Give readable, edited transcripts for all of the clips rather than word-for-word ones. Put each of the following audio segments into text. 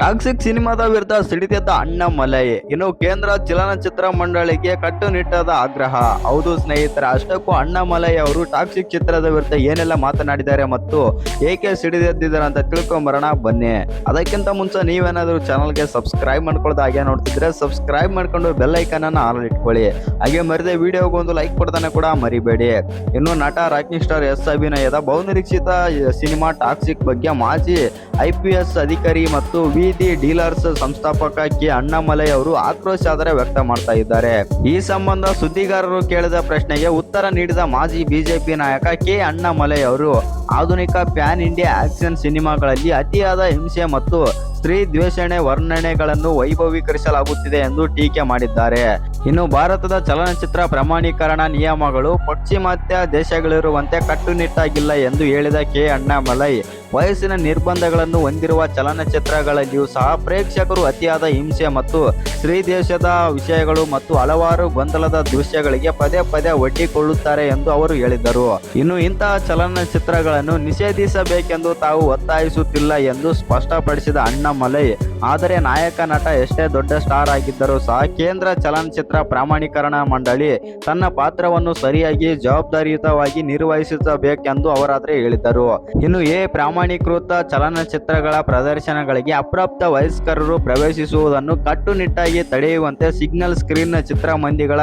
Toxic ಸಿನಿಮಾದ ವಿರುದ್ಧ ಸಿಡಿದೆದ್ದ ಅಣ್ಣಾಮಲೈ. ಇನ್ನು ಕೇಂದ್ರ ಚಲನಚಿತ್ರ ಮಂಡಳಿಗೆ ಕಟ್ಟುನಿಟ್ಟಾದ ಆಗ್ರಹ. ಹೌದು ಸ್ನೇಹಿತರ, ಅಷ್ಟಕ್ಕೂ ಅಣ್ಣಾಮಲೈ ಅವರು ಟಾಕ್ಸಿಕ್ ಚಿತ್ರದ ವಿರುದ್ಧ ಏನೆಲ್ಲ ಮಾತನಾಡಿದ್ದಾರೆ ಮತ್ತು ಏಕೆ ಸಿಡಿದೆದ್ದಿದ್ದಾರೆ ಅಂತ ತಿಳ್ಕೊಂಬರೋಣ ಬನ್ನಿ. ಅದಕ್ಕಿಂತ ಮುಂಚೆ ನೀವೇನಾದರೂ ಚಾನಲ್ಗೆ ಸಬ್ಸ್ಕ್ರೈಬ್ ಮಾಡ್ಕೊಳ್ಳೋದು ಹಾಗೆ ನೋಡ್ತಿದ್ರೆ ಸಬ್ಸ್ಕ್ರೈಬ್ ಮಾಡ್ಕೊಂಡು ಬೆಲ್ ಐಕನ್ ಅನ್ನು ಆನ್ ಇಟ್ಕೊಳ್ಳಿ. ಹಾಗೆ ಮರಿದೆ ವಿಡಿಯೋಗೆ ಒಂದು ಲೈಕ್ ಕೊಡ್ತಾನೆ ಕೂಡ ಮರಿಬೇಡಿ. ಇನ್ನು ನಟ ರಾಕಿಂಗ್ ಸ್ಟಾರ್ ಎಸ್ ಅಭಿನಯದ ಬಹುನಿರೀಕ್ಷಿತ ಸಿನಿಮಾ ಟಾಕ್ಸಿಕ್ ಬಗ್ಗೆ ಮಾಜಿ IPS ಅಧಿಕಾರಿ ಮತ್ತು ದಿ ಡೀಲರ್ಸ್ ಸಂಸ್ಥಾಪಕ ಕೆ ಅಣ್ಣಾಮಲೈ ಅವರು ಆಕ್ರೋಶ ವ್ಯಕ್ತ ಮಾಡ್ತಾ ಇದ್ದಾರೆ. ಈ ಸಂಬಂಧ ಸುದ್ದಿಗಾರರು ಕೇಳಿದ ಪ್ರಶ್ನೆಗೆ ಉತ್ತರ ನೀಡಿದ ಮಾಜಿ ಬಿಜೆಪಿ ನಾಯಕ ಕೆ ಅಣ್ಣಾಮಲೈ ಅವರು ಆಧುನಿಕ ಪ್ಯಾನ್ ಇಂಡಿಯಾ ಆಕ್ಷನ್ ಸಿನಿಮಾಗಳಲ್ಲಿ ಅತಿಯಾದ ಹಿಂಸೆ ಮತ್ತು ಸ್ತ್ರೀ ದ್ವೇಷಣೆ ವರ್ಣನೆಗಳನ್ನು ವೈಭವೀಕರಿಸಲಾಗುತ್ತಿದೆ ಎಂದು ಟೀಕೆ ಮಾಡಿದ್ದಾರೆ. ಇನ್ನು ಭಾರತದ ಚಲನಚಿತ್ರ ಪ್ರಮಾಣೀಕರಣ ನಿಯಮಗಳು ಪಾಶ್ಚಿಮಾತ್ಯ ದೇಶಗಳಿರುವಂತೆ ಕಟ್ಟುನಿಟ್ಟಾಗಿಲ್ಲ ಎಂದು ಹೇಳಿದ ಕೆ ಅಣ್ಣಾಮಲೈ, ವಯಸ್ಸಿನ ನಿರ್ಬಂಧಗಳನ್ನು ಹೊಂದಿರುವ ಚಲನಚಿತ್ರಗಳಲ್ಲಿಯೂ ಸಹ ಪ್ರೇಕ್ಷಕರು ಅತಿಯಾದ ಹಿಂಸೆ ಮತ್ತು ಸ್ತ್ರೀ ದೇಶದ ವಿಷಯಗಳು ಮತ್ತು ಹಲವಾರು ಗೊಂದಲದ ದೃಶ್ಯಗಳಿಗೆ ಪದೇ ಪದೇ ಒಡ್ಡಿಕೊಳ್ಳುತ್ತಾರೆ ಎಂದು ಅವರು ಹೇಳಿದರು. ಇನ್ನು ಇಂತಹ ಚಲನಚಿತ್ರಗಳನ್ನು ನಿಷೇಧಿಸಬೇಕೆಂದು ತಾವು ಒತ್ತಾಯಿಸುತ್ತಿಲ್ಲ ಎಂದು ಸ್ಪಷ್ಟಪಡಿಸಿದ ಅಣ್ಣಾಮಲೈ, ಆದರೆ ನಾಯಕ ನಟ ಎಷ್ಟೇ ದೊಡ್ಡ ಸ್ಟಾರ್ ಆಗಿದ್ದರೂ ಸಹ ಕೇಂದ್ರ ಚಲನಚಿತ್ರ ಪ್ರಮಾಣೀಕರಣ ಮಂಡಳಿ ತನ್ನ ಪಾತ್ರವನ್ನು ಸರಿಯಾಗಿ ಜವಾಬ್ದಾರಿಯುತವಾಗಿ ನಿರ್ವಹಿಸಬೇಕೆಂದು ಅವರಾದರೆ ಹೇಳಿದರು. ಇನ್ನು ಪ್ರಮಾಣೀಕೃತ ಚಲನಚಿತ್ರಗಳ ಪ್ರದರ್ಶನಗಳಿಗೆ ಅಪ್ರಾಪ್ತ ವಯಸ್ಕರರು ಪ್ರವೇಶಿಸುವುದನ್ನು ಕಟ್ಟುನಿಟ್ಟಾಗಿ ತಡೆಯುವಂತೆ ಸಿಂಗಲ್ ಸ್ಕ್ರೀನ್ ಚಿತ್ರಮಂದಿಗಳ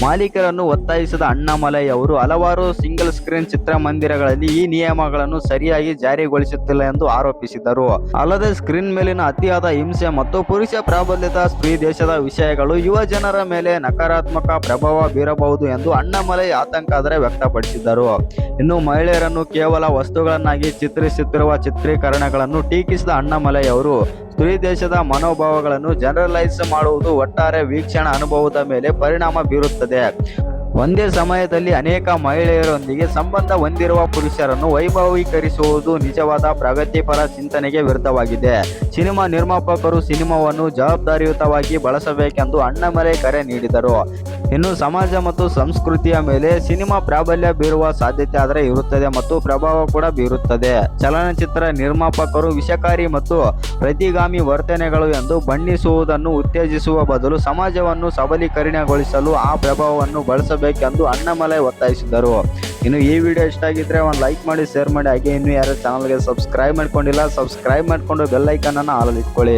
ಮಾಲೀಕರನ್ನು ಒತ್ತಾಯಿಸಿದ ಅಣ್ಣಾಮಲೈ ಅವರು ಹಲವಾರು ಸಿಂಗಲ್ ಸ್ಕ್ರೀನ್ ಚಿತ್ರಮಂದಿರಗಳಲ್ಲಿ ಈ ನಿಯಮಗಳನ್ನು ಸರಿಯಾಗಿ ಜಾರಿಗೊಳಿಸುತ್ತಿಲ್ಲ ಎಂದು ಆರೋಪಿಸಿದರು. ಅಲ್ಲದೆ ಸ್ಕ್ರೀನ್ ಮೇಲಿನ ಅತಿಯಾದ ಹಿಂಸೆ ಮತ್ತು ಪುರುಷ ಪ್ರಾಬಲ್ಯದ ಸ್ತ್ರೀ ದೇಶದ ವಿಷಯಗಳು ಯುವ ಜನರ ಮೇಲೆ ನಕಾರಾತ್ಮಕ ಪ್ರಭಾವ ಬೀರಬಹುದು ಎಂದು ಅಣ್ಣಾಮಲೈ ಆತಂಕ ವ್ಯಕ್ತಪಡಿಸಿದರು. ಇನ್ನು ಮಹಿಳೆಯರನ್ನು ಕೇವಲ ವಸ್ತುಗಳನ್ನಾಗಿ ಚಿತ್ರಿಸುತ್ತಿರುವ ಚಿತ್ರೀಕರಣಗಳನ್ನು ಟೀಕಿಸಿದ ಅಣ್ಣಾಮಲೈ ಅವರು ಸ್ತ್ರೀ ದೇಶದ ಮನೋಭಾವಗಳನ್ನು ಜನರಲೈಸ್ ಮಾಡುವುದು ಒಟ್ಟಾರೆ ವೀಕ್ಷಣಾ ಅನುಭವದ ಮೇಲೆ ಪರಿಣಾಮ ಬೀರುತ್ತದೆ. ಒಂದೇ ಸಮಯದಲ್ಲಿ ಅನೇಕ ಮಹಿಳೆಯರೊಂದಿಗೆ ಸಂಬಂಧ ಹೊಂದಿರುವ ಪುರುಷರನ್ನು ವೈಭವೀಕರಿಸುವುದು ನಿಜವಾದ ಪ್ರಗತಿಪರ ಚಿಂತನೆಗೆ ವಿರುದ್ಧವಾಗಿದೆ. ಸಿನಿಮಾ ನಿರ್ಮಾಪಕರು ಸಿನಿಮಾವನ್ನು ಜವಾಬ್ದಾರಿಯುತವಾಗಿ ಬಳಸಬೇಕೆಂದು ಅಣ್ಣಾಮಲೈ ಕರೆ ನೀಡಿದರು. ಇನ್ನು ಸಮಾಜ ಮತ್ತು ಸಂಸ್ಕೃತಿಯ ಮೇಲೆ ಸಿನಿಮಾ ಪ್ರಾಬಲ್ಯ ಬೀರುವ ಸಾಧ್ಯತೆ ಇರುತ್ತದೆ ಮತ್ತು ಪ್ರಭಾವ ಕೂಡ ಬೀರುತ್ತದೆ. ಚಲನಚಿತ್ರ ನಿರ್ಮಾಪಕರು ವಿಷಕಾರಿ ಮತ್ತು ಪ್ರತಿಗಾಮಿ ವರ್ತನೆಗಳು ಎಂದು ಬಣ್ಣಿಸುವುದನ್ನು ಉತ್ತೇಜಿಸುವ ಬದಲು ಸಮಾಜವನ್ನು ಸಬಲೀಕರಣಗೊಳಿಸಲು ಆ ಪ್ರಭಾವವನ್ನು ಬಳಸಬೇಕೆಂದು ಅಣ್ಣಾಮಲೈ ಒತ್ತಾಯಿಸಿದರು. ಇನ್ನು ಈ ವಿಡಿಯೋ ಇಷ್ಟ ಆಗಿದ್ರೆ ಒಂದು ಲೈಕ್ ಮಾಡಿ, ಶೇರ್ ಮಾಡಿ. ಹಾಗೆ ಇನ್ನೂ ಯಾರು ಚಾನಲ್ಗೆ ಸಬ್ಸ್ಕ್ರೈಬ್ ಮಾಡ್ಕೊಂಡಿಲ್ಲ ಸಬ್ಸ್ಕ್ರೈಬ್ ಮಾಡಿಕೊಂಡು ಬೆಲ್ ಐಕನ್ ಅನ್ನು ಆಲ್ ಇಟ್ಕೊಳ್ಳಿ.